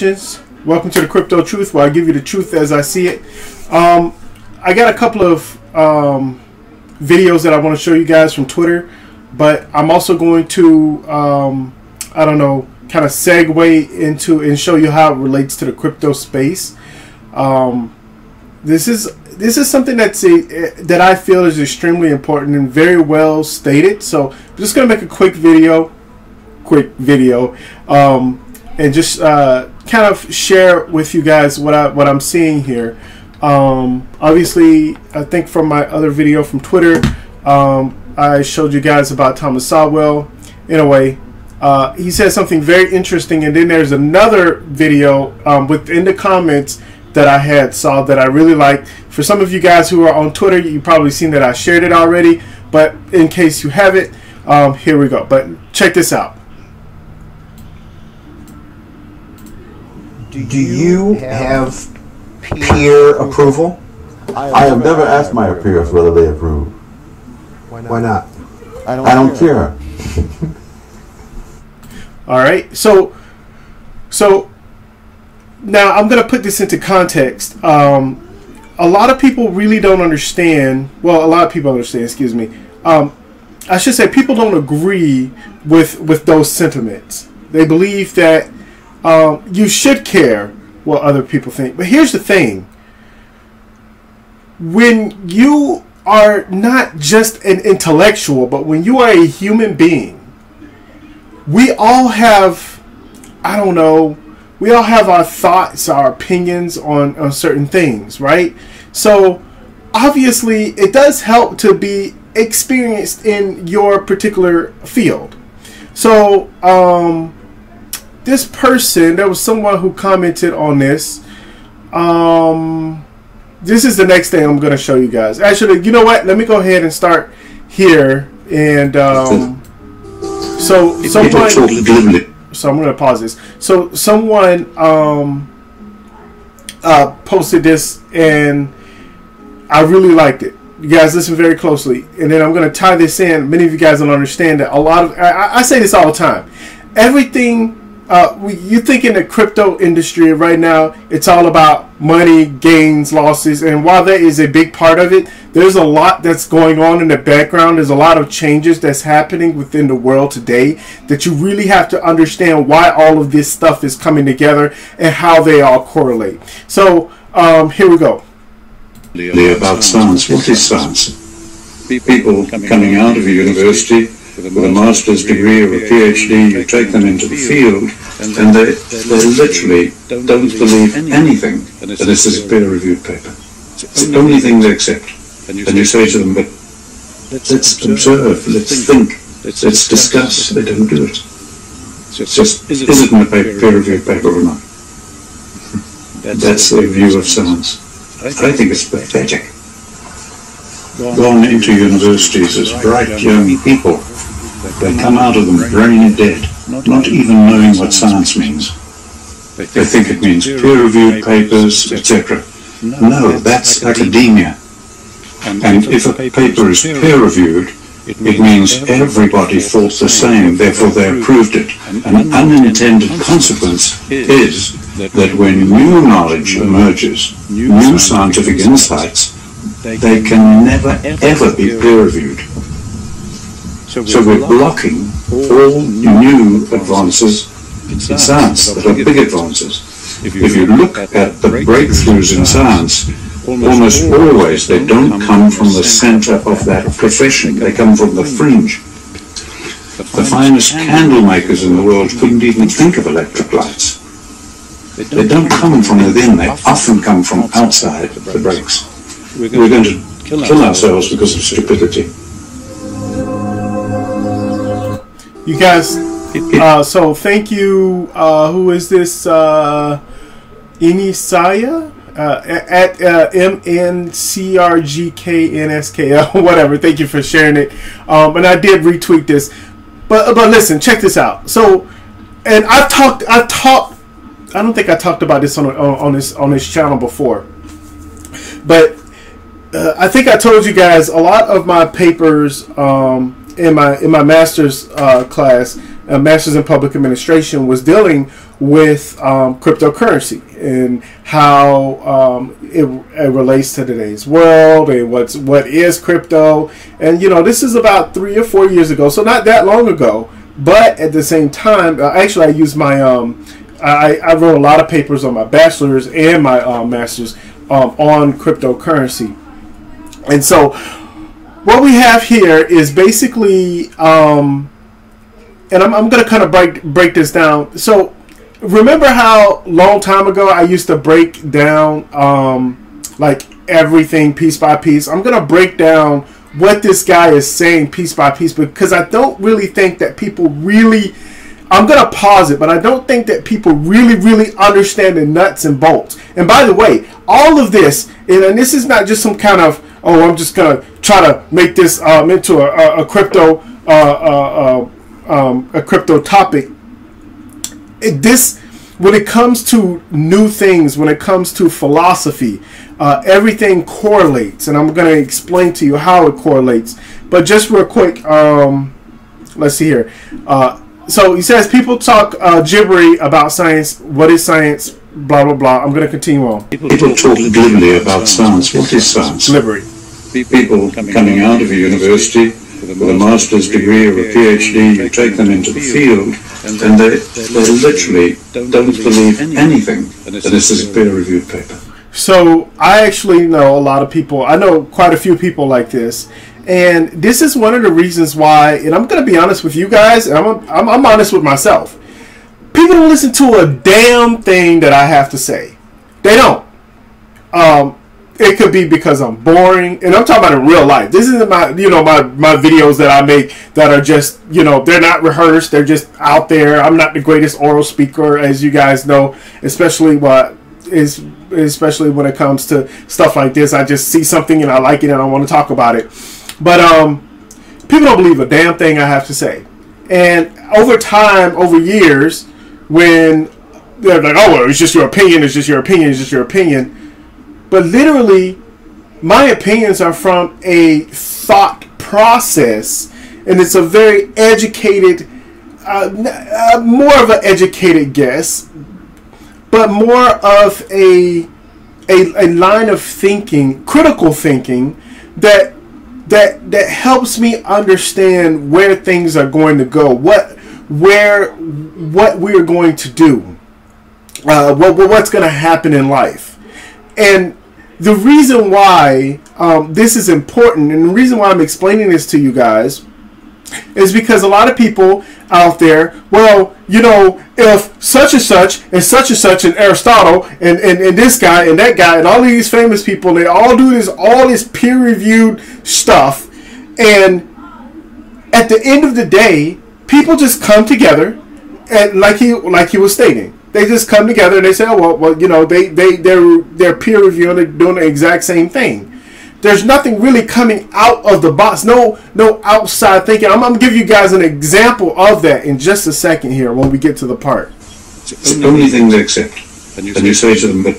Salutations. Welcome to the Crypto Truth, where I give you the truth as I see it. I got a couple of videos that I want to show you guys from Twitter, but I'm also going to, I don't know, kind of segue into and show you how it relates to the crypto space. This is something that I feel is extremely important and very well stated. So I'm just going to make a quick video, and just kind of share with you guys what I'm seeing here. Obviously, I think from my other video from Twitter, I showed you guys about Thomas Sowell. Anyway, he said something very interesting, and then there's another video within the comments that I saw that I really liked. For some of you guys who are on Twitter, you've probably seen that I shared it already, but in case you haven't, here we go. But check this out. Do you have peer approval? I have never asked my peers whether they approve. Why not? I don't care. All right, so now I'm going to put this into context. A lot of people really don't understand. Well, a lot of people understand. Excuse me. I should say people don't agree with those sentiments. They believe that you should care what other people think. But here's the thing. When you are not just an intellectual, but when you are a human being, we all have, I don't know, we all have our thoughts, our opinions on certain things, right? So obviously it does help to be experienced in your particular field. So this person, there was someone who commented on this. This is the next thing I'm going to show you guys. Actually, you know what? Let me go ahead and start here. And so I'm going to pause this. So someone posted this, and I really liked it. You guys listen very closely, and then I'm going to tie this in. Many of you guys don't understand that a lot of I say this all the time. Everything. You think in the crypto industry right now, it's all about money, gains, losses, and while that is a big part of it, there's a lot that's going on in the background. There's a lot of changes that's happening within the world today that you really have to understand why all of this stuff is coming together and how they all correlate. So here we go. About science. What is science? People coming out of a university with a master's degree or a PhD, you take them into the field, and they literally don't believe anything that this is a peer-reviewed paper. It's the only thing they accept. And you say to them, but let's observe, let's think, let's discuss. They don't do it. It's just, is it in a peer-reviewed paper or not? That's their view of science. I think it's pathetic. Gone into universities as bright young people. They come out of them brain dead, not even knowing what science means. They think it means peer-reviewed papers, etc. No, that's academia. And if a paper is peer-reviewed, it means everybody thought the same, therefore they approved it. An unintended consequence is that when new knowledge emerges, new scientific insights, they can never ever be peer-reviewed. So we're blocking all new advances in science that are big advances. If you look at the breakthroughs in science, almost always they don't come from the center of that profession. They come from the fringe. The finest candle makers in the world couldn't even think of electric lights. They don't come from within. They often come from outside the breaks. We're going to kill ourselves because of stupidity. You guys, so thank you. Who is this? Inisaya at MNCRGKNSKL, whatever. Thank you for sharing it. And I did retweet this. But listen, check this out. So, and I've talked. I don't think I talked about this on this channel before, but I think I told you guys a lot of my papers in my master's class. a master's in public administration, was dealing with cryptocurrency and how it relates to today's world and what is crypto. And this is about 3 or 4 years ago, so not that long ago. But at the same time, actually, I used my I wrote a lot of papers on my bachelor's and my master's on cryptocurrency. And so what we have here is basically, and I'm going to kind of break this down. So remember how long time ago I used to break down like everything piece by piece? I'm going to break down what this guy is saying piece by piece, because I don't really think that people really, I'm going to pause it, but I don't think that people really understand the nuts and bolts. And by the way, all of this, and this is not just some kind of, oh, I'm just going to try to make this into a crypto topic. When it comes to new things, when it comes to philosophy, everything correlates, and I'm going to explain to you how it correlates. But just real quick, let's see here. So he says people talk gibbery about science. What is science? Blah blah blah. I'm going to continue on. People talk glibly about science. What is science? Glibbery. People coming out of a university with a master's degree or a PhD, you take them into the field, and they literally don't believe anything that this is a peer-reviewed paper. So I actually know a lot of people. I know quite a few people like this, and this is one of the reasons why. And I'm going to be honest with you guys, and I'm honest with myself. People don't listen to a damn thing that I have to say. They don't. It could be because I'm boring, and I'm talking about in real life. This isn't my videos that I make that are just, they're not rehearsed. They're just out there. I'm not the greatest oral speaker, as you guys know, especially when it comes to stuff like this. I just see something and I like it and I want to talk about it. But people don't believe a damn thing I have to say. And over time, over years, when they're like, oh, well, it's just your opinion, it's just your opinion, it's just your opinion. But literally, my opinions are from a thought process, and it's a very educated, more of an educated guess, but more of a line of thinking, critical thinking, that helps me understand where things are going to go, what we're going to do, what's going to happen in life. And the reason why this is important, and the reason why I'm explaining this to you guys, is because a lot of people out there, well, if such and such and such and Aristotle and this guy and that guy and all of these famous people, they all do all this peer-reviewed stuff, and at the end of the day, people just come together, and like he was stating, they just come together and they say, oh, well, they're peer reviewing, they're doing the exact same thing. There's nothing really coming out of the box, no outside thinking. I'm going to give you guys an example of that in just a second here when we get to the part. It's the only thing they accept. And you say to them, but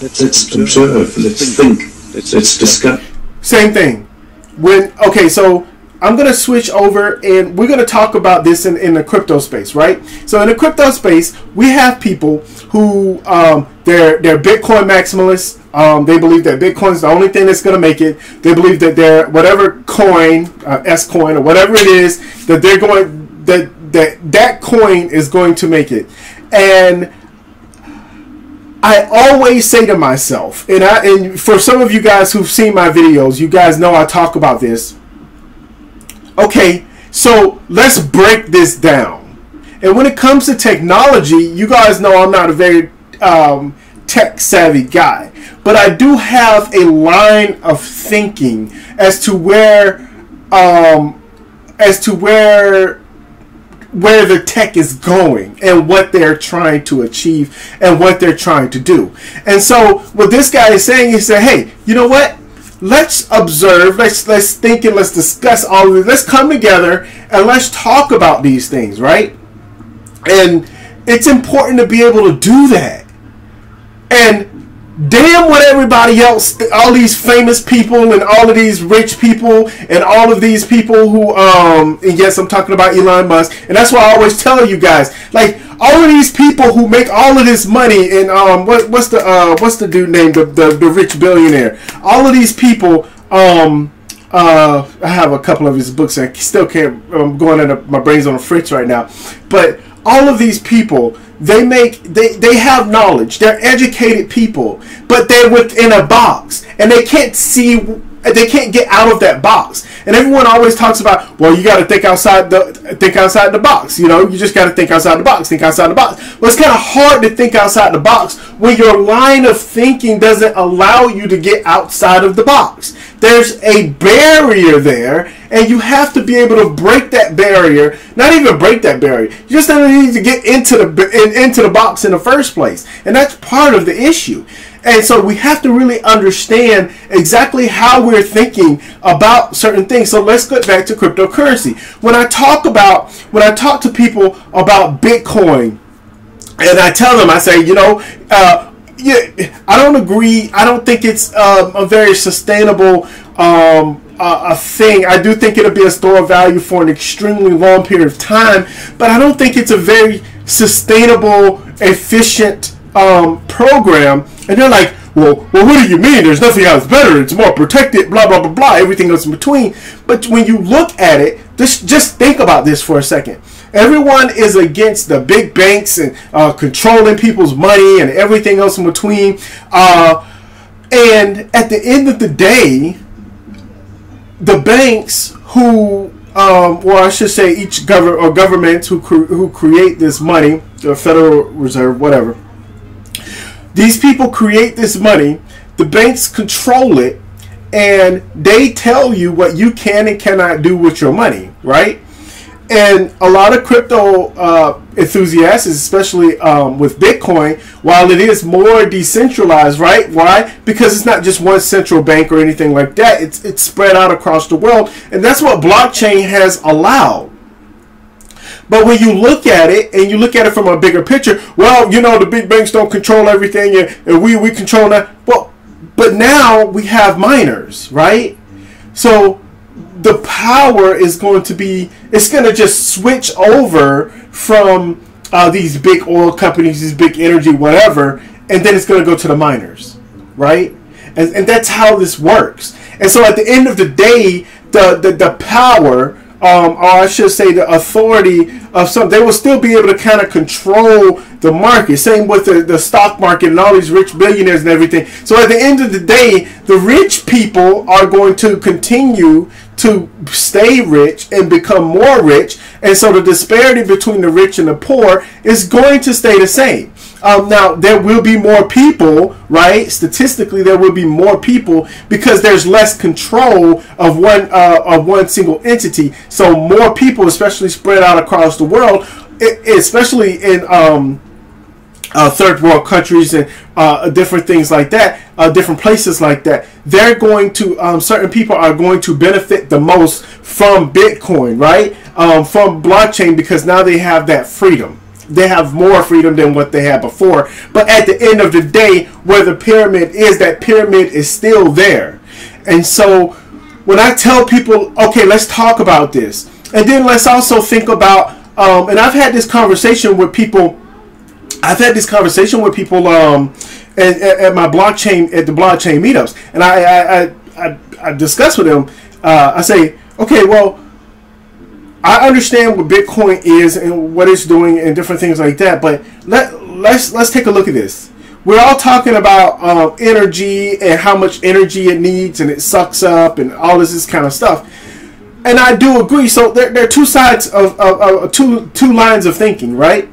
let's observe, let's think, let's discuss. Same thing. So I'm going to switch over and we're going to talk about this in the crypto space, right? So in the crypto space, we have people who, they're Bitcoin maximalists. They believe that Bitcoin is the only thing that's going to make it. They believe that their whatever coin, S-coin or whatever it is, that they're going, that coin is going to make it. And I always say to myself, and for some of you guys who've seen my videos, you guys know I talk about this. Okay, so let's break this down. And when it comes to technology, you guys know I'm not a very tech savvy guy, but I do have a line of thinking as to where the tech is going and what they're trying to achieve and what they're trying to do. And so what this guy is saying, he said, hey, you know what? Let's observe, let's think, and let's discuss all of this. Let's come together and let's talk about these things, right? And it's important to be able to do that. And damn what everybody else, all these famous people and all of these rich people and all of these people who, and yes, I'm talking about Elon Musk, and that's why I always tell you guys, like, all of these people who make all of this money, and what's the dude named the rich billionaire? All of these people, I have a couple of his books. I still can't. I'm going into my brain's on a fritz right now, but all of these people. They have knowledge. They're educated people, but they're within a box, and they can't see. They can't get out of that box. And everyone always talks about, well, you got to think outside the box. You know, you just got to think outside the box. Think outside the box. Well, it's kind of hard to think outside the box when your line of thinking doesn't allow you to get outside of the box. There's a barrier there, and you have to be able to break that barrier. Not even break that barrier. You just need to get into the box in the first place, and that's part of the issue. And so we have to really understand exactly how we're thinking about certain things. So let's get back to cryptocurrency. When I talk to people about Bitcoin, and I tell them, I say, you know, yeah, I don't agree. I don't think it's a very sustainable a thing. I do think it'll be a store of value for an extremely long period of time, but I don't think it's a very sustainable, efficient program. And they're like, well, what do you mean? There's nothing else better. It's more protected, blah, blah, blah, blah, everything else in between. But when you look at it, just think about this for a second. Everyone is against the big banks and controlling people's money and everything else in between. And at the end of the day, the banks who, well, I should say each governments who create this money, the Federal Reserve, whatever, these people create this money, the banks control it, and they tell you what you can and cannot do with your money, right? And a lot of crypto enthusiasts, especially with Bitcoin, while it is more decentralized, right? Why? Because it's not just one central bank or anything like that. It's spread out across the world, and that's what blockchain has allowed. But when you look at it, and you look at it from a bigger picture, well, you know, the big banks don't control everything, and we control that. Well, but now we have miners, right? So the power is going to be, it's going to just switch over from these big oil companies, these big energy, whatever, and then it's going to go to the miners, right? And that's how this works. And so at the end of the day, the power, or I should say the authority of some, they will still be able to kind of control the market. Same with the stock market and all these rich billionaires and everything. So at the end of the day, the rich people are going to continue to stay rich and become more rich. And so the disparity between the rich and the poor is going to stay the same. Now, there will be more people, right? Statistically, there will be more people because there's less control of one single entity. So more people, especially spread out across the world, especially in third world countries and different things like that, different places like that, they're going to, certain people are going to benefit the most from Bitcoin, right? From blockchain, because now they have that freedom. They have more freedom than what they had before. But at the end of the day, where the pyramid is, that pyramid is still there. And so when I tell people, okay, let's talk about this. And then let's also think about, and I've had this conversation with people. I've had this conversation with people at my blockchain, at the blockchain meetups. And I discuss with them, I say, okay, well, I understand what Bitcoin is and what it's doing and different things like that, but let's take a look at this. We're all talking about energy and how much energy it needs and it sucks up and all this kind of stuff. And I do agree. So there are two sides of two lines of thinking, right?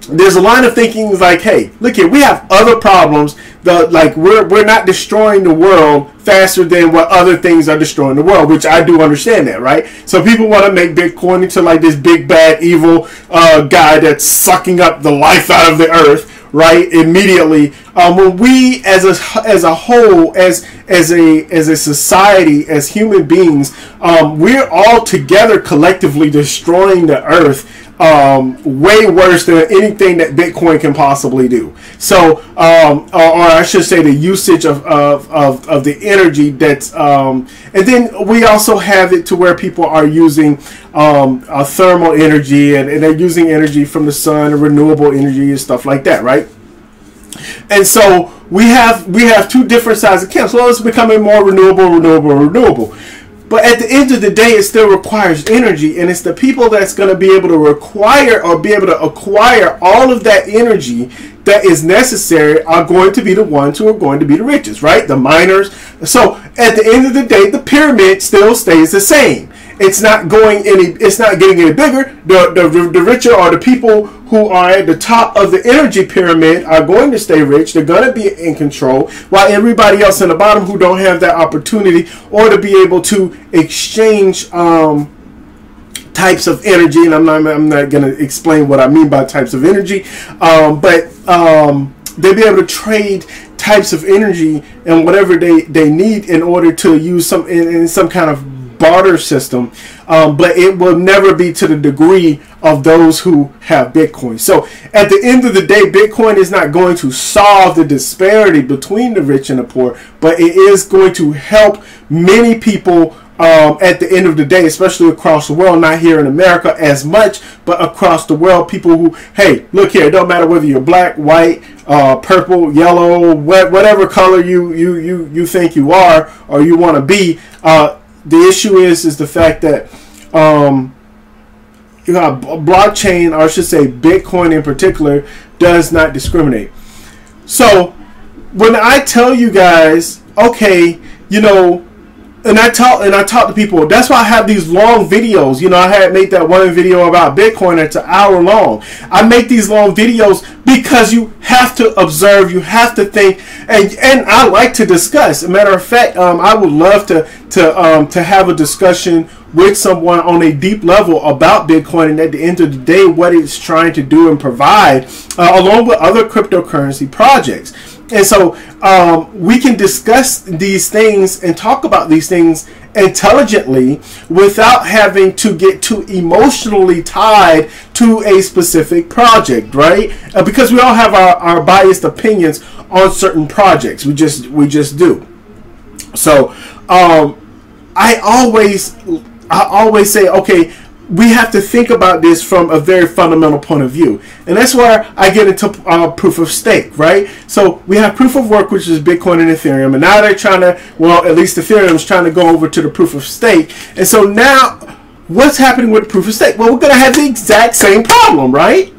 There's a line of thinking like, hey, look here, we have other problems. We're not destroying the world faster than what other things are destroying the world, which I do understand that, right? So people want to make Bitcoin into like this big bad evil guy that's sucking up the life out of the earth, right? Immediately, when we as a whole, as a society, as human beings, we're all together collectively destroying the earth. way worse than anything that Bitcoin can possibly do. So, or I should say, the usage of the energy that's, and then we also have it to where people are using thermal energy, and they're using energy from the sun, and renewable energy and stuff like that, right? And so we have two different sides of camps. Well, it's becoming more renewable. But at the end of the day, it still requires energy, and it's the people that's going to be able to require or be able to acquire all of that energy that is necessary are going to be the ones who are going to be the richest, right? The miners. So at the end of the day, the pyramid still stays the same. It's not going any. It's not getting any bigger. The richer are the people who are at the top of the energy pyramid are going to stay rich. They're going to be in control, while everybody else in the bottom who don't have that opportunity or to be able to exchange types of energy. And I'm not going to explain what I mean by types of energy, but they'll be able to trade types of energy and whatever they need in order to use some in some kind of barter system, but it will never be to the degree of those who have Bitcoin. So at the end of the day, Bitcoin is not going to solve the disparity between the rich and the poor, but it is going to help many people at the end of the day, especially across the world, not here in America as much, but across the world, people who, hey, look here, it don't matter whether you're black, white, purple, yellow, whatever color you think you are or you want to be. The issue is the fact that blockchain, or I should say Bitcoin in particular, does not discriminate. So when I tell you guys, okay, you know, and I talk to people. That's why I have these long videos. You know, I had made that one video about Bitcoin that's an hour long. I make these long videos because you have to observe, you have to think, and I like to discuss. As a matter of fact, I would love to have a discussion with someone on a deep level about Bitcoin, and at the end of the day, what it's trying to do and provide, along with other cryptocurrency projects. And so we can discuss these things and talk about these things intelligently without having to get too emotionally tied to a specific project, right? Because we all have our biased opinions on certain projects. We just do. So I always say, okay, we have to think about this from a very fundamental point of view. And that's where I get into proof of stake, right? So we have proof of work, which is Bitcoin and Ethereum. And now they're trying to, well, at least Ethereum is trying to go over to the proof of stake. And so now what's happening with proof of stake? Well, we're going to have the exact same problem, right?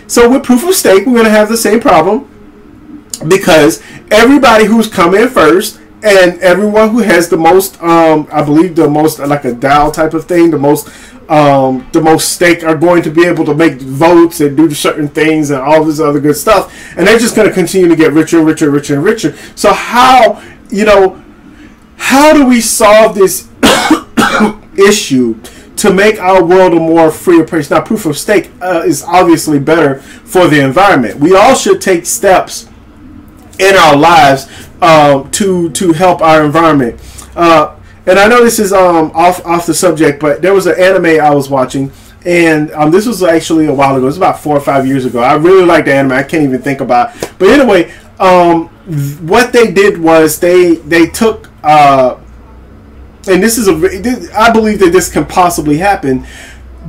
So with proof of stake, we're going to have the same problem because everybody who's come in first and everyone who has the most, I believe the most, like a DAO type of thing, the most stake are going to be able to make votes and do certain things and all this other good stuff, and they're just going to continue to get richer, richer, richer, and richer. So how do we solve this issue to make our world a more freer place? Now, proof of stake is obviously better for the environment. We all should take steps in our lives to help our environment. And I know this is off the subject, but there was an anime I was watching, and this was actually a while ago. It was about 4 or 5 years ago. I really liked the anime. I can't even think about it. But anyway, what they did was they took, and this is I believe that this can possibly happen,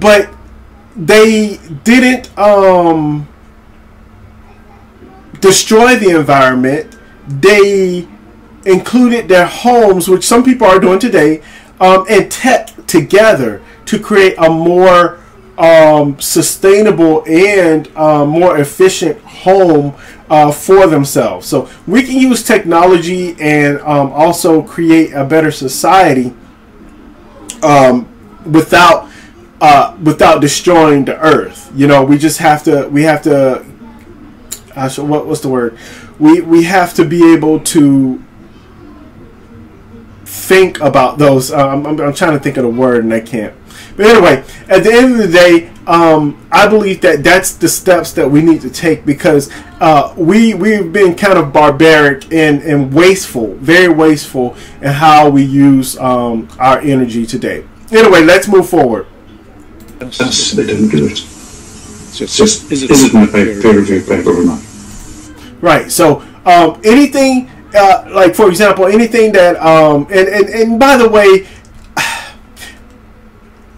but they didn't destroy the environment. They included their homes, which some people are doing today, and tech together to create a more sustainable and more efficient home for themselves. So we can use technology and also create a better society without destroying the earth. You know, we have to what's the word? We have to be able to think about those. I'm trying to think of the word and I can't. But anyway, at the end of the day, I believe that that's the steps that we need to take, because we've been kind of barbaric and wasteful, very wasteful in how we use our energy today. Anyway, let's move forward. Yes, they don't do it. It's just, is it in a peer-reviewed paper or not? Right. So anything, like for example, anything that, and by the way,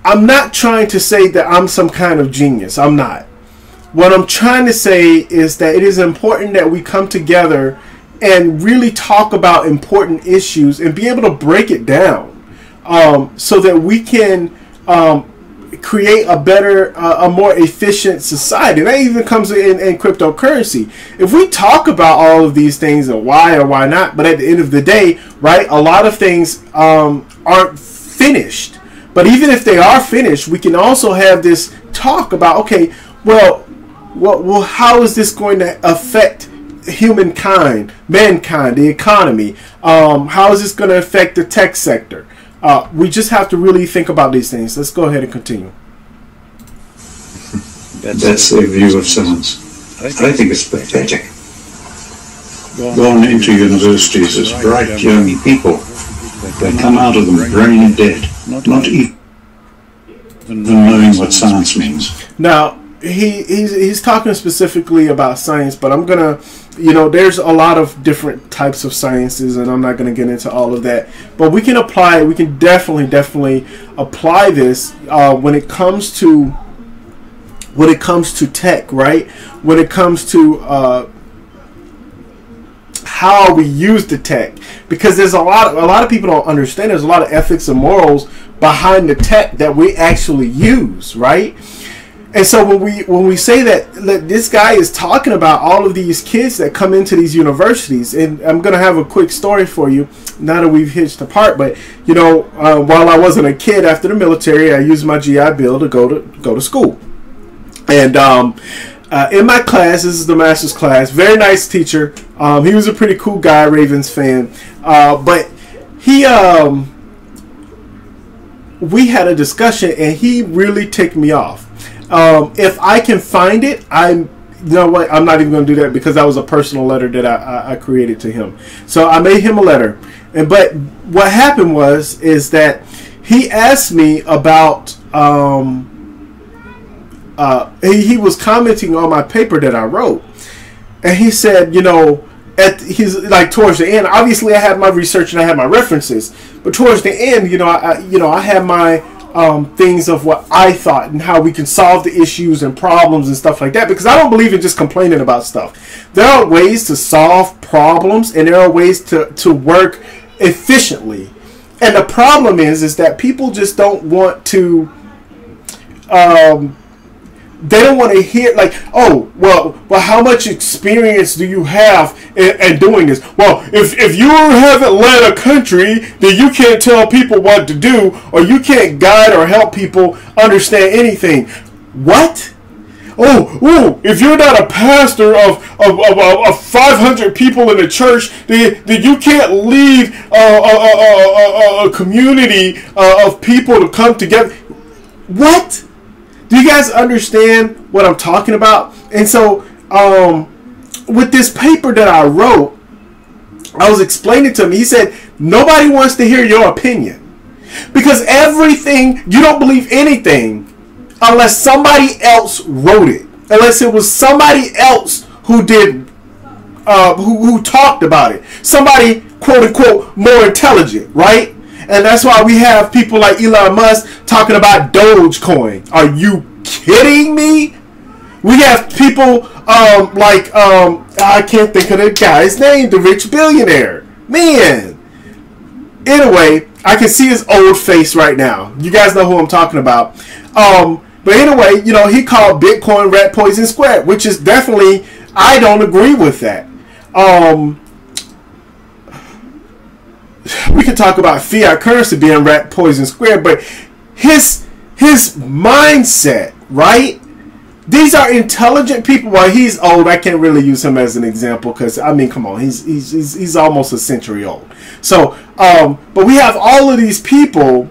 I'm not trying to say that I'm some kind of genius. I'm not. What I'm trying to say is that it is important that we come together and really talk about important issues and be able to break it down, so that we can create a better, a more efficient society. That even comes in cryptocurrency. If we talk about all of these things and why or why not, but at the end of the day, right, a lot of things aren't finished. But even if they are finished, we can also have this talk about, okay, well, how is this going to affect humankind, mankind, the economy? How is this going to affect the tech sector? We just have to really think about these things. Let's go ahead and continue. That's the view of science. I think it's pathetic. Gone into universities as bright young people. They come out of them brain dead, not even knowing what science means. Now, he's talking specifically about science, but I'm gonna, there's a lot of different types of sciences, and I'm not gonna get into all of that. But we can definitely apply this when it comes to tech, right? When it comes to how we use the tech, because there's a lot of people don't understand. There's a lot of ethics and morals behind the tech that we actually use, right? And so when we say that this guy is talking about all of these kids that come into these universities, and I'm gonna have a quick story for you now that we've hitched apart. But while I wasn't a kid, after the military, I used my GI Bill to go to school, and in my class, this is the master's class, very nice teacher. He was a pretty cool guy, Ravens fan, but he we had a discussion, and he really ticked me off. If I can find it, I'm not even going to do that, because that was a personal letter that I created to him. So I made him a letter, but what happened is that he asked me about. He was commenting on my paper that I wrote, and he said, he's like towards the end. Obviously, I had my research and I had my references, but towards the end, I had my things of what I thought and how we can solve the issues and problems and stuff like that. Because I don't believe in just complaining about stuff. There are ways to solve problems, and there are ways to work efficiently. And the problem is that people just don't want to. They don't want to hear, like, oh, well, how much experience do you have in doing this? Well, if you haven't led a country, then you can't tell people what to do, or you can't guide or help people understand anything. What? Oh, if you're not a pastor of 500 people in a church, then you can't lead a community of people to come together. What? Do you guys understand what I'm talking about? And so, with this paper that I wrote, I was explaining to him. He said, nobody wants to hear your opinion. Because you don't believe anything unless somebody else wrote it. Unless it was somebody else who did, who talked about it. Somebody, quote unquote, more intelligent, right? And that's why we have people like Elon Musk talking about Dogecoin. Are you kidding me? We have people I can't think of the guy's name, the rich billionaire. Man. Anyway, I can see his old face right now. You guys know who I'm talking about. But anyway, he called Bitcoin rat poison square, which is definitely, I don't agree with that. We can talk about fiat currency being rat poison square, but his mindset, right? These are intelligent people. While he's old, I can't really use him as an example because, I mean, come on, he's almost a century old. So, but we have all of these people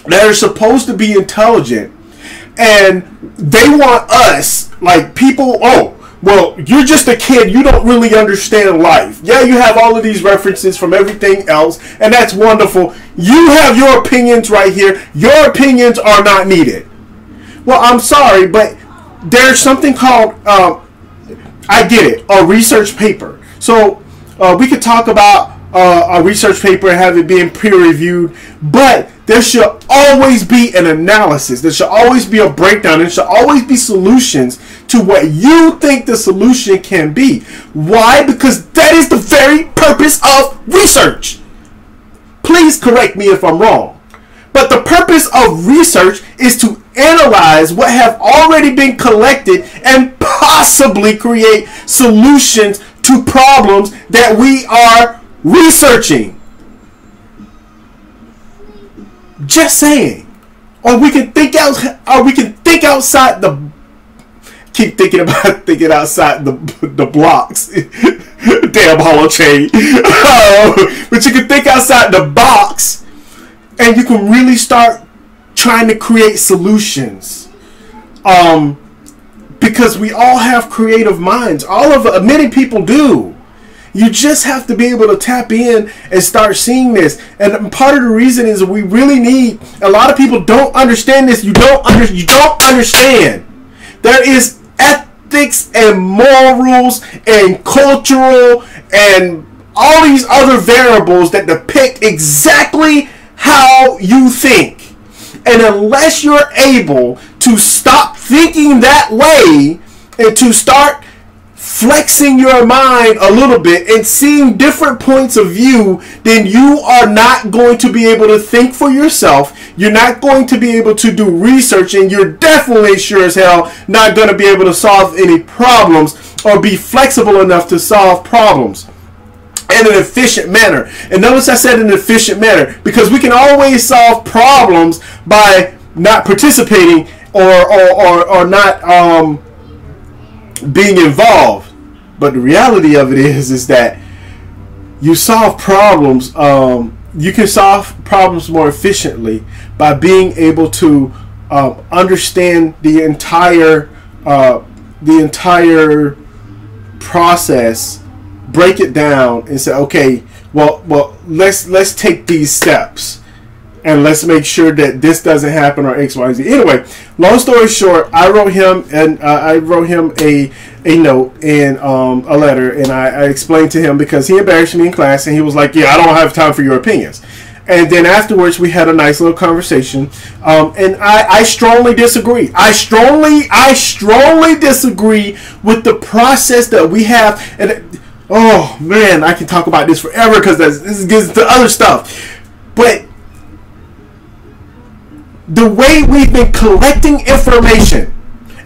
that are supposed to be intelligent, and they want us, like people, well, you're just a kid. You don't really understand life. Yeah, you have all of these references from everything else, and that's wonderful. You have your opinions right here. Your opinions are not needed. Well, I'm sorry, but there's something called, I get it, a research paper. So we could talk about a research paper and have it being peer-reviewed, but there should always be an analysis. There should always be a breakdown. There should always be solutions to what you think the solution can be. Why? Because that is the very purpose of research. Please correct me if I'm wrong. But the purpose of research is to analyze what have already been collected and possibly create solutions to problems that we are researching. Just saying. Or we can think outside the, keep thinking about thinking outside the blocks. Damn hollow chain. But you can think outside the box, and you can really start trying to create solutions. Because we all have creative minds. Many people do. You just have to be able to tap in and start seeing this. And part of the reason is we really need, a lot of people don't understand this. You don't understand. There is ethics and morals and cultural and all these other variables that depict exactly how you think. And unless you're able to stop thinking that way and to start flexing your mind a little bit and seeing different points of view, then you are not going to be able to think for yourself. You're not going to be able to do research, and you're definitely sure as hell not going to be able to solve any problems or be flexible enough to solve problems in an efficient manner. And notice I said in an efficient manner, because we can always solve problems by not participating or not being involved. But the reality of it is that you solve problems. You can solve problems more efficiently by being able to understand the entire process, break it down, and say, okay, well, let's take these steps. And let's make sure that this doesn't happen or X, Y, Z. Anyway, long story short, I wrote him a note and a letter, and I explained to him, because he embarrassed me in class, and he was like, "Yeah, I don't have time for your opinions." And then afterwards, we had a nice little conversation, and I strongly disagree. I strongly disagree with the process that we have. And oh man, I can talk about this forever because this gets into other stuff, but the way we've been collecting information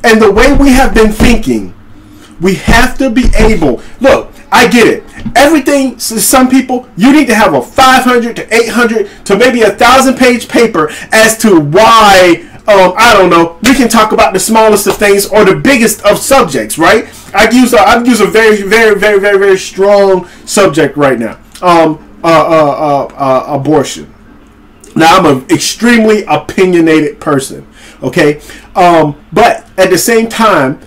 and the way we have been thinking, we have to be able, look, I get it. Everything, some people, you need to have a 500 to 800 to maybe 1,000 page paper as to why, I don't know, we can talk about the smallest of things or the biggest of subjects, right? I've used a very, very, very, very, very strong subject right now. Abortion. Now, I'm an extremely opinionated person, okay? But at the same time,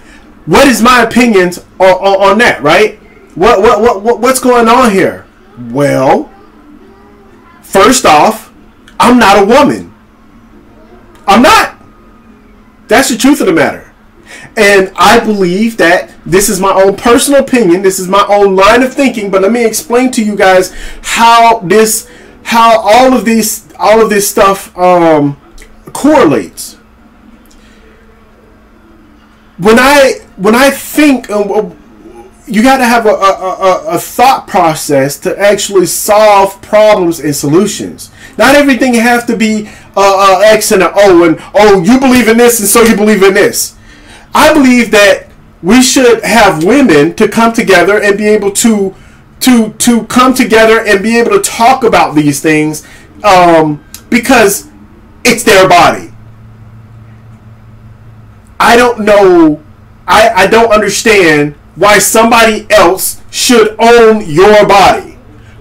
what is my opinions on that, right? What's going on here? Well, first off, I'm not a woman. I'm not. That's the truth of the matter. And I believe that this is my own personal opinion. This is my own line of thinking. But let me explain to you guys how all of this stuff correlates. When I think, you got to have a thought process to actually solve problems and solutions. Not everything has to be X and an O, and oh, you believe in this, and so you believe in this. I believe that we should have women to come together and be able to come together and be able to talk about these things, because it's their body. I don't know. I don't understand why somebody else should own your body.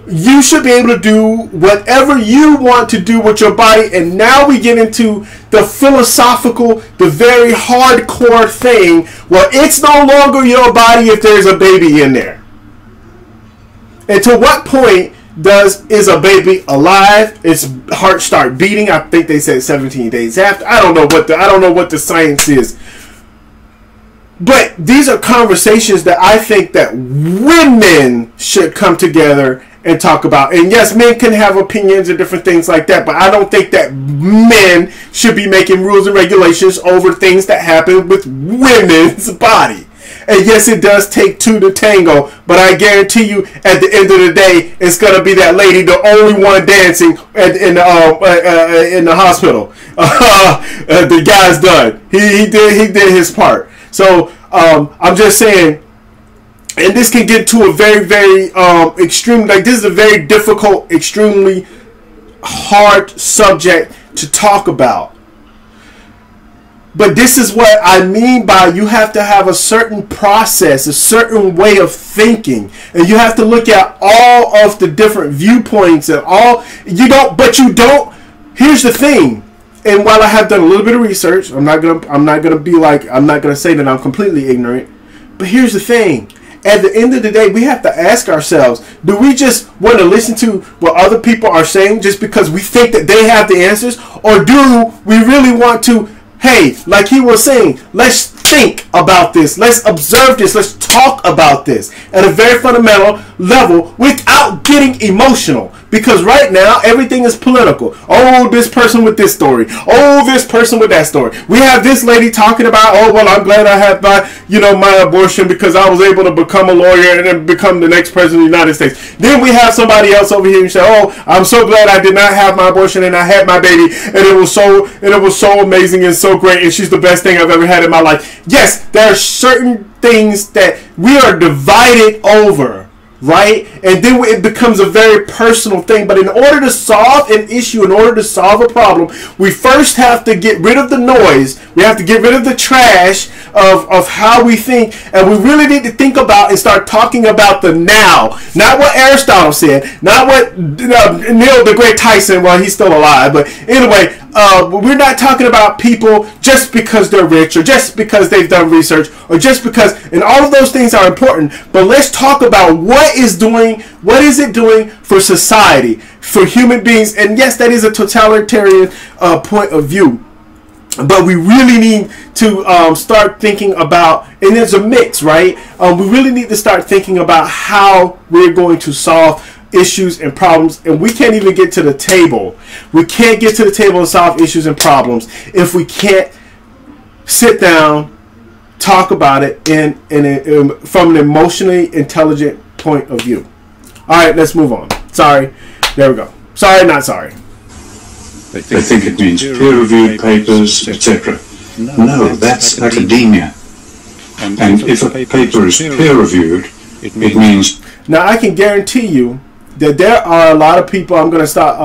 You should be able to do whatever you want to do with your body. And now we get into the philosophical, the very hardcore thing where it's no longer your body if there's a baby in there. And to what point is a baby alive? Its heart start beating? I think they said 17 days after. I don't know what the science is. But these are conversations that I think that women should come together and talk about. And yes, men can have opinions and different things like that, but I don't think that men should be making rules and regulations over things that happen with women's body. And yes, it does take two to tango, but I guarantee you, at the end of the day, it's gonna be that lady, the only one dancing in the hospital. The guy's done. He did his part. So I'm just saying, and this can get to a very, very extreme. Like, this is a very difficult, extremely hard subject to talk about. But this is what I mean by you have to have a certain process, a certain way of thinking, and you have to look at all of the different viewpoints and all. You don't. Here's the thing. And while I have done a little bit of research, I'm not gonna say that I'm completely ignorant. But here's the thing. At the end of the day, we have to ask ourselves, do we just want to listen to what other people are saying just because we think that they have the answers? Or do we really want to, hey, like he was saying, let's think about this. Let's observe this. Let's talk about this at a very fundamental level without getting emotional. Because right now, everything is political. Oh, this person with this story. Oh, this person with that story. We have this lady talking about, oh, well, I'm glad I had my abortion because I was able to become a lawyer and then become the next president of the United States. Then we have somebody else over here and say, oh, I'm so glad I did not have my abortion and I had my baby and it was so amazing and so great and she's the best thing I've ever had in my life. Yes, there are certain things that we are divided over. Right? And then it becomes a very personal thing. But in order to solve an issue, in order to solve a problem, we first have to get rid of the noise. We have to get rid of the trash of how we think. And we really need to think about and start talking about the now. Not what Aristotle said. Not what Neil deGrasse Tyson, well, he's still alive. But anyway, we're not talking about people just because they're rich or just because they've done research or just because, and all of those things are important. But let's talk about what is it doing for society, for human beings. And yes, that is a totalitarian point of view. But we really need to start thinking about, and there's a mix, right? We really need to start thinking about how we're going to solve issues and problems, and we can't even get to the table. We can't get to the table and solve issues and problems if we can't sit down, talk about it from an emotionally intelligent point of view. All right, let's move on. Sorry. There we go. Sorry, not sorry. They think it means peer-reviewed papers, etc. No, that's academia. And if a paper is peer-reviewed, it means... Now, I can guarantee you that there are a lot of people. I'm going to start.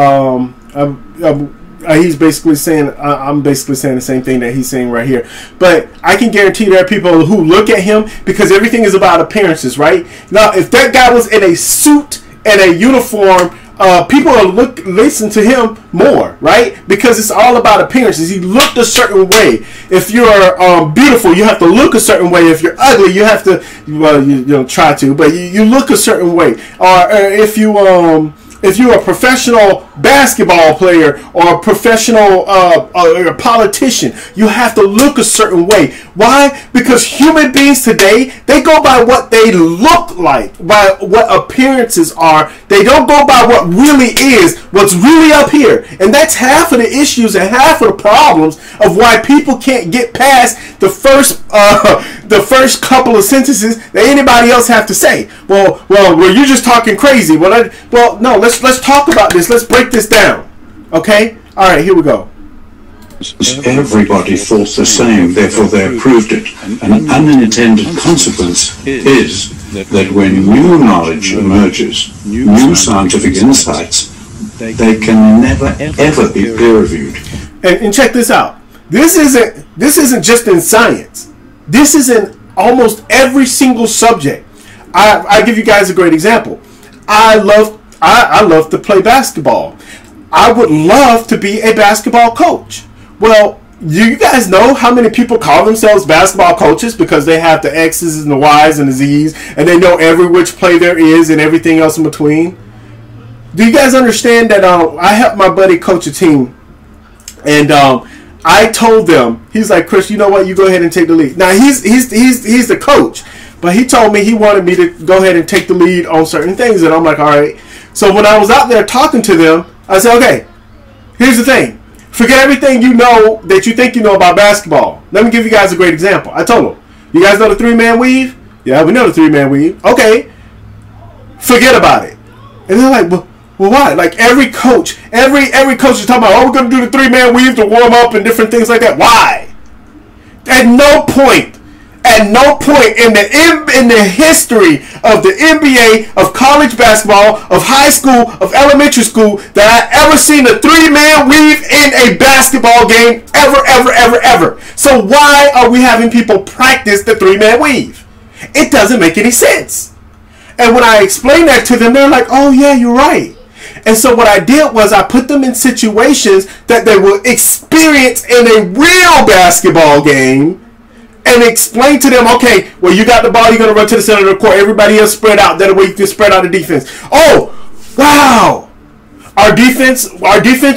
He's basically saying. I'm basically saying the same thing that he's saying right here. But I can guarantee there are people who look at him because everything is about appearances, right? Now, if that guy was in a suit and a uniform, people will listen to him more, right? Because it's all about appearances. He looked a certain way. If you're beautiful, you have to look a certain way. If you're ugly, you have to, well, you don't try to, but you look a certain way. Or if you're a professional basketball player or a professional a politician, you have to look a certain way. Why? Because human beings today, they go by what they look like, by what appearances are. They don't go by what really is, what's really up here. And that's half of the issues and half of the problems of why people can't get past the first couple of sentences that anybody else have to say. Well, you're just talking crazy. Well, no, let's talk about this. Let's break this down. Okay? All right, here we go. Everybody thought the same, therefore they approved it. An unintended consequence is that when new knowledge emerges, new scientific insights, they can never ever be peer-reviewed. And check this out. This isn't just in science. This is in almost every single subject. I give you guys a great example. I love to play basketball. I would love to be a basketball coach. Well, do you guys know how many people call themselves basketball coaches because they have the X's and the Y's and the Z's and they know every which play there is and everything else in between? Do you guys understand that I helped my buddy coach a team, and I told them, he's like, Chris, you know what? You go ahead and take the lead. Now he's the coach, but he told me he wanted me to go ahead and take the lead on certain things, and I'm like, all right. So when I was out there talking to them, I said, okay, here's the thing. Forget everything you know that you think you know about basketball. Let me give you guys a great example. I told them, you guys know the three-man weave? Yeah, we know the three-man weave. Okay, forget about it. And they're like, well, why? Like every coach is talking about, oh, we're going to do the three-man weave to warm up and different things like that. Why? At no point in the history of the NBA, of college basketball, of high school, of elementary school, that I ever seen a three-man weave in a basketball game ever. So why are we having people practice the three-man weave? It doesn't make any sense. And when I explained that to them, they're like, oh yeah, you're right. And so what I did was I put them in situations that they will experience in a real basketball game, and explain to them, okay, well, you got the ball, you're going to run to the center of the court. Everybody else spread out. That way you can spread out the defense. Oh, wow. Our defense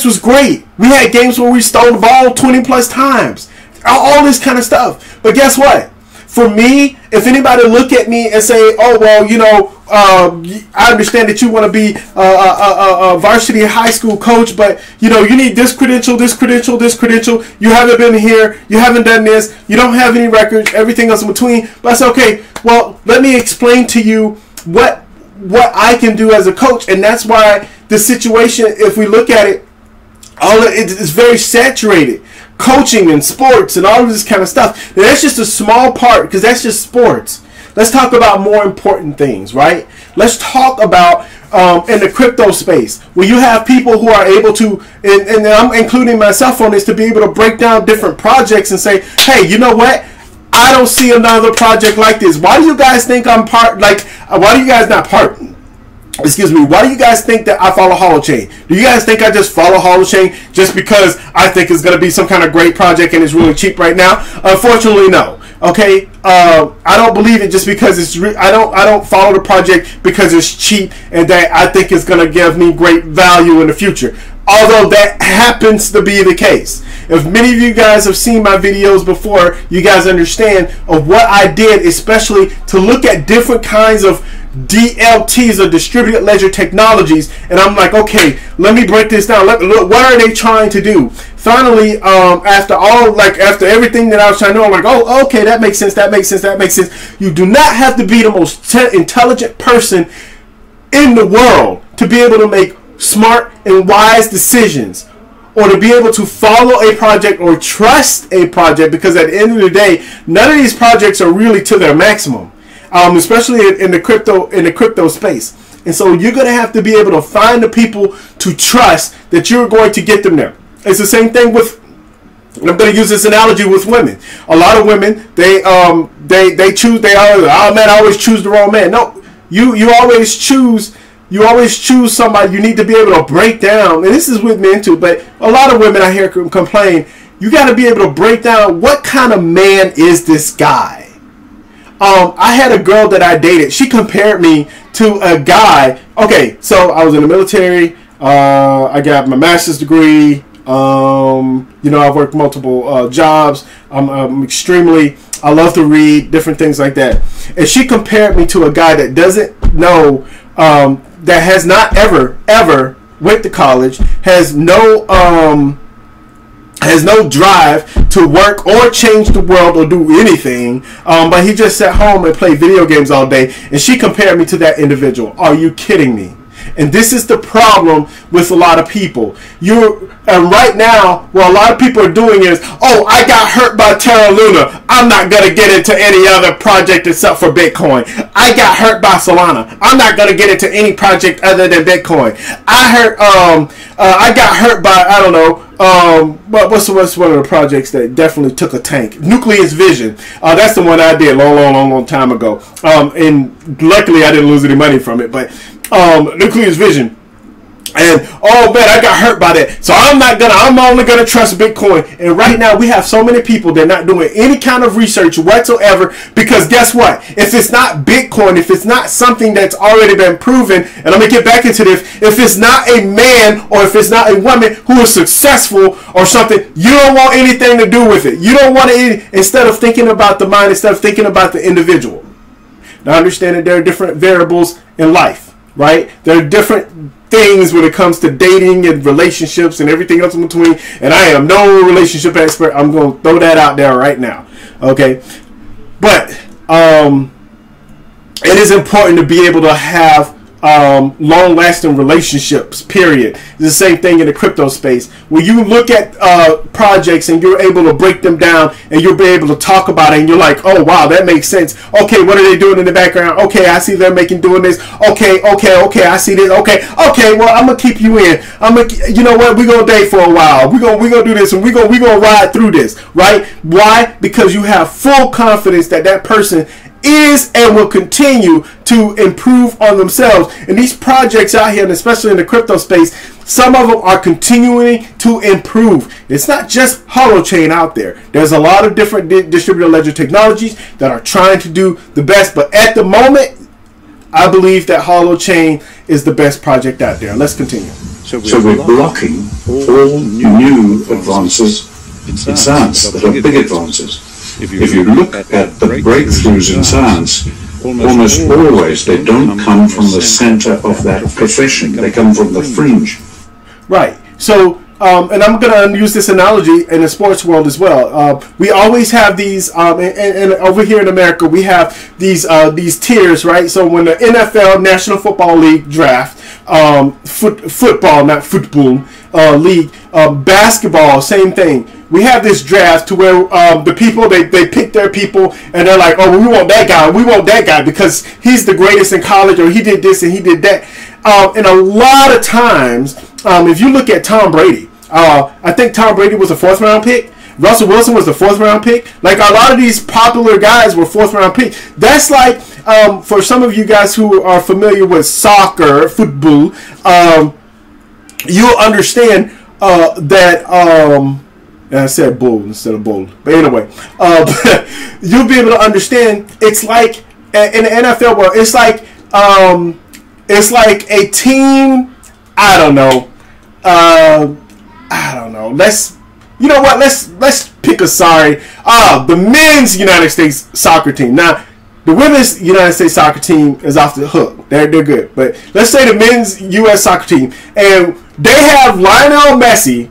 was great. We had games where we stole the ball 20 plus times. All this kind of stuff. But guess what? For me, if anybody look at me and say, oh, well, you know, I understand that you want to be a varsity high school coach, but, you know, you need this credential. You haven't been here. You haven't done this. You don't have any records, everything else in between. But I said, okay, well, let me explain to you what I can do as a coach. And that's why the situation, if we look at it, it's very saturated. Coaching and sports and all of this kind of stuff. Now, that's just a small part because that's just sports. Let's talk about more important things, right? Let's talk about in the crypto space where you have people who are able to, and I'm including myself on this, to be able to break down different projects and say, hey, you know what? I don't see another project like this. Why do you guys think I'm part? Like, why do you guys not part? Excuse me, why do you guys think that I follow Holochain? Do you guys think I just follow Holochain just because I think it's going to be some kind of great project and it's really cheap right now? Unfortunately, no. Okay, I don't believe it just because it's. I don't follow the project because it's cheap and that I think it's going to give me great value in the future. Although that happens to be the case. If many of you guys have seen my videos before, you guys understand of what I did, especially to look at different kinds of DLTs or distributed ledger technologies, and I'm like, okay, let me break this down. Look, what are they trying to do? Finally, after everything that I was trying to do, I'm like, oh, okay, that makes sense. You do not have to be the most intelligent person in the world to be able to make smart and wise decisions, or to be able to follow a project or trust a project, because at the end of the day, none of these projects are really to their maximum. Especially in the crypto space. And so you're going to have to be able to find the people to trust that you're going to get them there. It's the same thing with, I'm going to use this analogy with women. A lot of women, they choose, oh man, I always choose the wrong man. No, you always choose somebody. You need to be able to break down, and this is with men too, but a lot of women I hear complain, you got to be able to break down what kind of man is this guy. I had a girl that I dated. She compared me to a guy. Okay, so I was in the military. I got my master's degree. I've worked multiple jobs. I'm extremely, I love to read, different things like that. And she compared me to a guy that doesn't know, that has not ever went to college, has no drive to work or change the world or do anything, but he just sat home and played video games all day. And she compared me to that individual. Are you kidding me? And this is the problem with a lot of people. And right now, what a lot of people are doing is, oh, I got hurt by Terra Luna. I'm not going to get into any other project except for Bitcoin. I got hurt by Solana. I'm not going to get into any project other than Bitcoin. I got hurt by, I don't know, what's one of the projects that definitely took a tank? Nucleus Vision. That's the one I did long time ago. And luckily I didn't lose any money from it, but Nucleus Vision. And oh man, I got hurt by that, so I'm only gonna trust Bitcoin. And right now we have so many people that are not doing any kind of research whatsoever, because guess what? If it's not Bitcoin, if it's not something that's already been proven, and I'm gonna get back into this, if it's not a man or if it's not a woman who is successful or something, you don't want anything to do with it. You don't want to, instead of thinking about the mind, instead of thinking about the individual. Now understand that there are different variables in life, right? There are different things when it comes to dating and relationships and everything else in between, and I am no relationship expert. I'm going to throw that out there right now, okay? But it is important to be able to have long-lasting relationships, period. It's the same thing in the crypto space. When you look at projects and you're able to break them down and you'll be able to talk about it and you're like, oh wow, that makes sense. Okay, what are they doing in the background? Okay, I see them doing this. Okay, I see this. Okay, well, I'm gonna keep you in. You know what? We're gonna date for a while. We're gonna do this, and we're gonna ride through this, right? Why? Because you have full confidence that that person is and will continue to improve on themselves. And these projects out here, and especially in the crypto space, some of them are continuing to improve. It's not just Holochain out there. There's a lot of different distributed ledger technologies that are trying to do the best. But at the moment, I believe that Holochain is the best project out there. Let's continue. So we're blocking all new advances in science that are big advances. If you look at the breakthroughs in science, almost always they don't come from the center of that profession. They come from the fringe. Right. So, and I'm going to use this analogy in the sports world as well. We always have these, and over here in America, we have these tiers, right? So when the NFL, National Football League draft, football, not football, league, basketball, same thing. We have this draft to where the people, they pick their people, and they're like, oh, we want that guy because he's the greatest in college, or he did this and he did that. And a lot of times, if you look at Tom Brady, I think Tom Brady was a 4th round pick. Russell Wilson was the 4th round pick. Like, a lot of these popular guys were 4th round picks. That's like, for some of you guys who are familiar with soccer, football, you'll understand that... and I said bull instead of bull. But anyway, you'll be able to understand. It's like in the NFL world. It's like a team. I don't know. You know what? Let's pick a side. The men's United States soccer team. Now, the women's United States soccer team is off the hook. They're good. But let's say the men's U.S. soccer team, and they have Lionel Messi.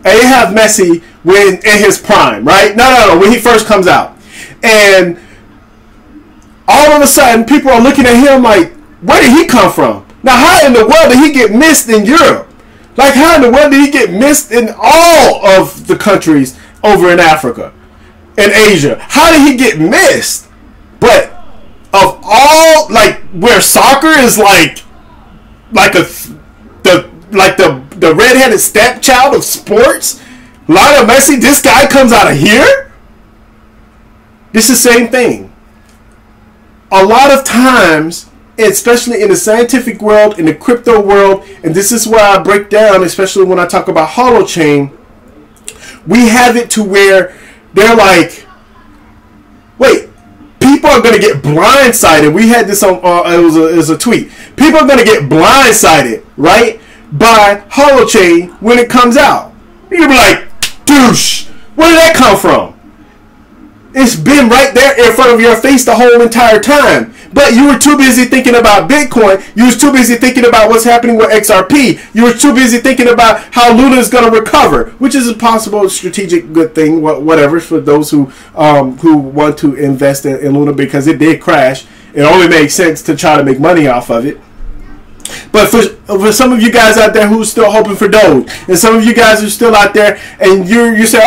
And they have Messi in his prime, right? No, when he first comes out. And all of a sudden, people are looking at him like, where did he come from? Now, how in the world did he get missed in Europe? Like, how in the world did he get missed in all of the countries over in Africa and Asia? How did he get missed? But of all, like, where soccer is like the redheaded stepchild of sports, Lionel Messi, this guy comes out of here? This is the same thing. A lot of times, especially in the scientific world, in the crypto world, and this is where I break down, especially when I talk about Holochain, we have it to where they're like, wait, people are going to get blindsided. We had this on, it was a tweet. People are going to get blindsided, right, by Holochain when it comes out. You'll be like, douche, where did that come from? It's been right there in front of your face the whole entire time. But you were too busy thinking about Bitcoin. You was too busy thinking about what's happening with XRP. You were too busy thinking about how Luna is going to recover, which is a possible strategic good thing, whatever, for those who want to invest in Luna, because it did crash. It only makes sense to try to make money off of it. But for some of you guys out there who's still hoping for Doge, and some of you guys are still out there, and you say,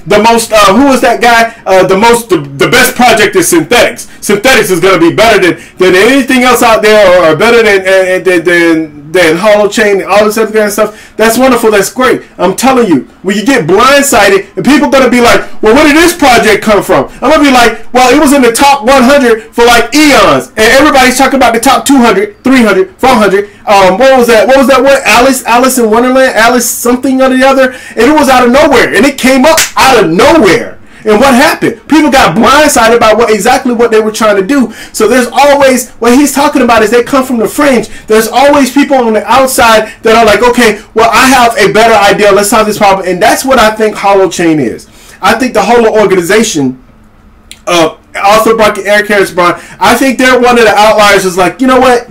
the most who was that guy? The best project is Synthetics. Synthetics is going to be better than anything else out there, or better than then holochain and all this other kind of stuff. That's wonderful. That's great. I'm telling you, when you get blindsided, and people gonna be like, well, where did this project come from? I'm gonna be like, well, it was in the top 100 for like eons, and everybody's talking about the top 200, 300, 400. What was that? What was that one? Alice in Wonderland, Alice something or the other, and it was out of nowhere, and it came up out of nowhere. And what happened? People got blindsided by exactly what they were trying to do. So there's always, what he's talking about is they come from the fringe. There's always people on the outside that are like, okay, well, I have a better idea. Let's solve this problem. And that's what I think Holochain is. I think the whole organization, Arthur Buck and Eric Harris Brown, I think they're one of the outliers. Is like, you know what?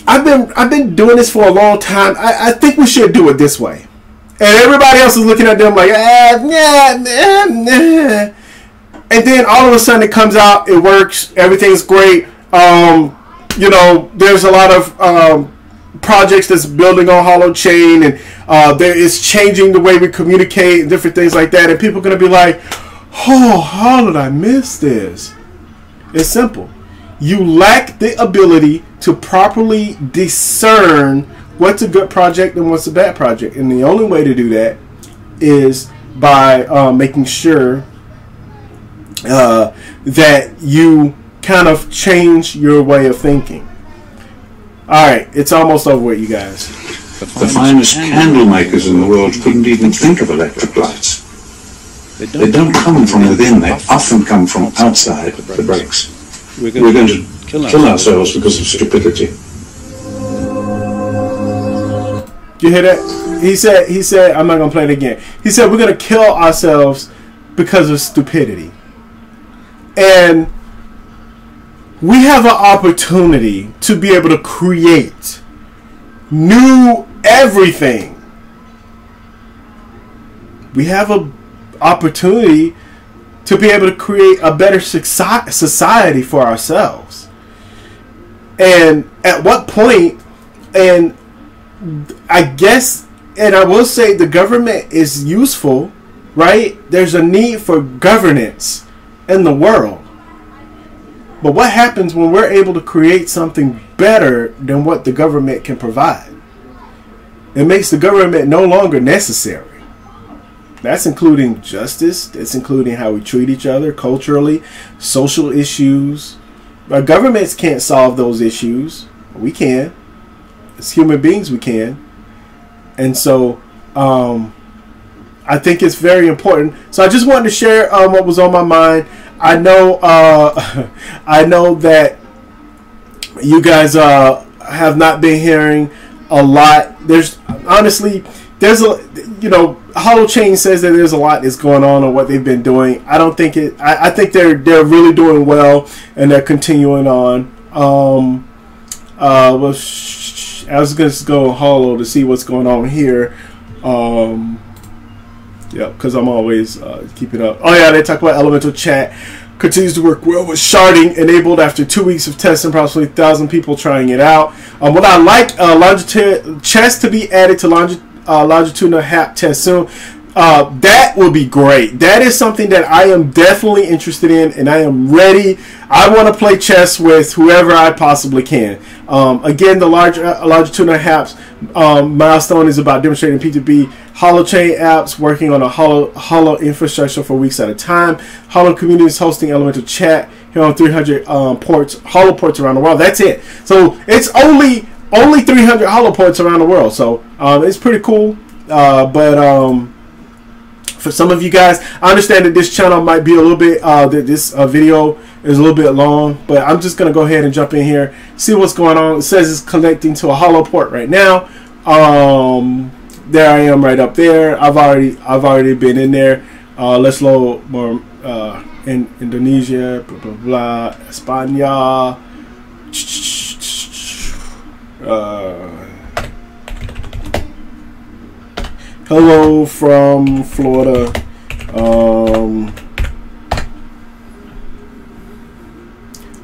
I've been doing this for a long time. I think we should do it this way. And everybody else is looking at them like, nah. And then all of a sudden it comes out, it works, everything's great. You know, there's a lot of projects that's building on Holochain, and there is changing the way we communicate and different things like that. And people are going to be like, oh, how did I miss this? It's simple. You lack the ability to properly discern what's a good project and what's a bad project. And the only way to do that is by making sure that you kind of change your way of thinking. Alright, it's almost over with, you guys. The finest candle makers in the world couldn't even think of electric lights. They don't come from within, they often come from outside the bricks. We're going to kill ourselves because of stupidity. You hear that? He said, I'm not going to play it again. He said, we're going to kill ourselves because of stupidity. And we have an opportunity to be able to create new everything. We have an opportunity to be able to create a better society for ourselves. And at what point, and I guess, and I will say the government is useful, right? There's a need for governance in the world. But what happens when we're able to create something better than what the government can provide? It makes the government no longer necessary. That's including justice. That's including how we treat each other culturally, social issues. Our governments can't solve those issues. We can. As human beings, we can. And so I think it's very important. So I just wanted to share what was on my mind. I know I know that you guys have not been hearing a lot. There's honestly, there's a, you know, Holochain says that there's a lot that's going on what they've been doing. I don't think it. I think they're really doing well, and they're continuing on. Well, I was going to go Holo to see what's going on here. Yeah, because I'm always keeping up. Oh yeah, they talk about Elemental Chat continues to work well with sharding enabled after 2 weeks of testing, approximately 1,000 people trying it out. What I like, chess to be added to longitudinal HAP test soon. That will be great. That is something that I am definitely interested in, and I am ready. I want to play chess with whoever I possibly can. Again, the longitudinal HAPs milestone is about demonstrating P2P Holochain apps working on a Holo infrastructure for weeks at a time. Holo community is hosting Elemental Chat here on 300 ports, Holo ports around the world. That's it. So it's only 300 Holo ports around the world. So it's pretty cool. But for some of you guys, I understand that this channel might be a little bit, this video is a little bit long, but I'm just going to go ahead and jump in here, see what's going on. It says it's connecting to a Holo port right now. There I am right up there. I've already been in there. Let's load more in Indonesia, blah, blah, blah, España. Hello from Florida.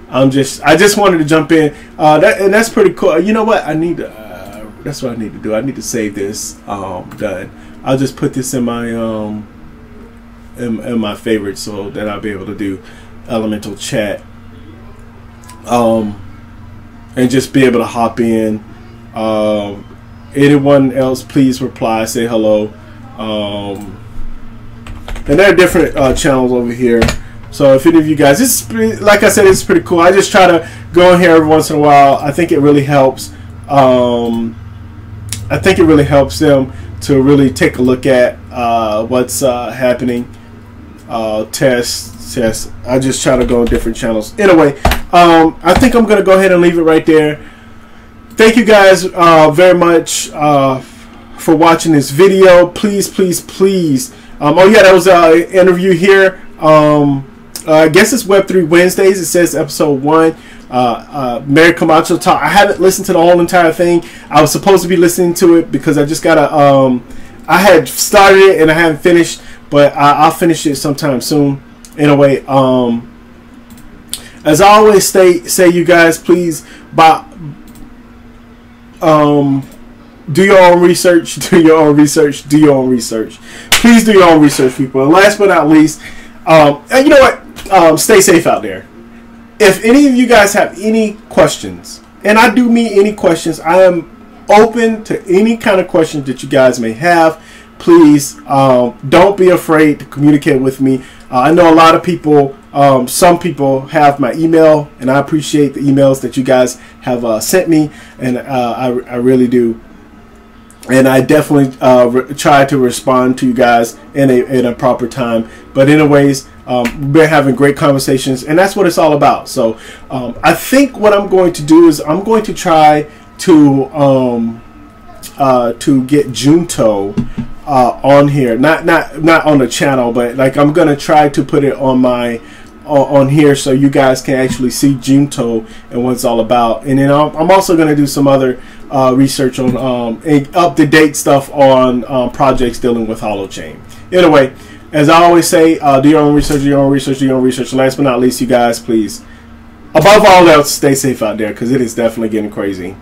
I just wanted to jump in. And that's pretty cool. You know what? I need to. That's what I need to do. I need to save this. Done. I'll just put this in my in my favorites so that I'll be able to do Elemental Chat. and just be able to hop in. Anyone else, please reply, say hello. And there are different channels over here. So if any of you guys, this is like I said, it's pretty cool. I just try to go in here every once in a while. I think it really helps. I think it really helps them to really take a look at what's happening. Test. I just try to go on different channels. Anyway, I think I'm going to go ahead and leave it right there. Thank you guys very much for watching this video. Please. Oh yeah, that was an interview here. I guess it's Web3 Wednesdays. It says episode 1. Mary Camacho talk. I haven't listened to the whole entire thing. I was supposed to be listening to it because I just gotta. I had started it and I haven't finished, but I'll finish it sometime soon. Anyway, as I always say, you guys, please, do your own research. Do your own research. Please do your own research, people. And last but not least, and you know what? Stay safe out there. If any of you guys have any questions, and I do mean any questions, I am open to any kind of questions that you guys may have. Please don't be afraid to communicate with me. I know a lot of people, some people have my email, and I appreciate the emails that you guys have sent me, and I really do. And I definitely try to respond to you guys in a proper time. But anyways, we've been having great conversations, and that's what it's all about. So I think what I'm going to do is I'm going to try to get Junto on here, not on the channel, but like I'm gonna try to put it on my on here so you guys can actually see Junto and what it's all about. And then I'm also going to do some other research on up-to-date stuff on projects dealing with Holochain. Anyway, as I always say, do your own research, do your own research, do your own research. And last but not least, you guys, please, above all else, stay safe out there because it is definitely getting crazy.